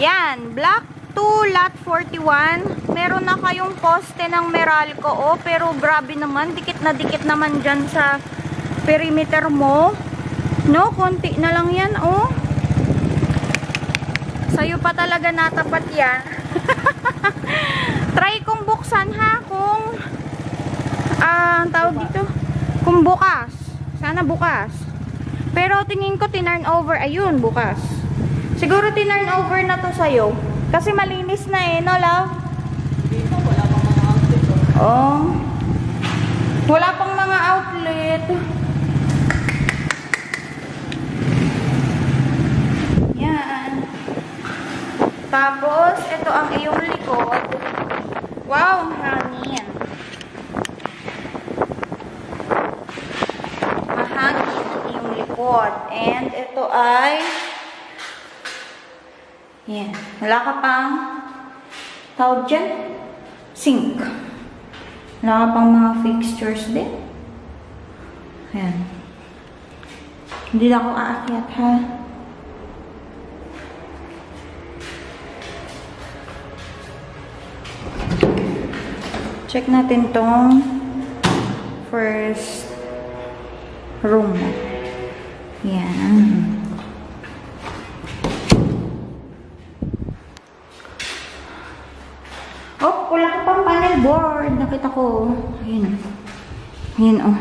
Yan, Block 2, Lot 41. Meron na kayong poste ng Meralco, oh, pero grabe naman, dikit na dikit naman dyan sa perimeter mo. No, konti na lang yan, oh. Sa'yo pa talaga natapat yan. Try kong buksan, ha, kung tawag dito, kung bukas. Sana bukas. Pero tingin ko tinurn over, ayun, bukas. Siguro tinurn over na to sa'yo. Kasi malinis na eh, no, love? Dito, wala pang mga outlet. Oh. Wala pang mga outlet. Yan. Tapos, ito ang iyong likod. Wow, ang hangin. Mahangin ang iyong likod. And ito ay yan. Wala ka pang tawag dyan? Sink. Wala ka pang mga fixtures din. Ayan. Hindi na ako aakyat, ha? Check natin tong first room. Yan. Oh, wala ka pang panel board. Nakita ko. Ayun. Ayun, oh.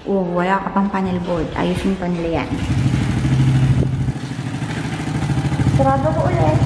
Oh, wala ka pang panel board. Ayusin pa nila yan. Sarado ko ulit.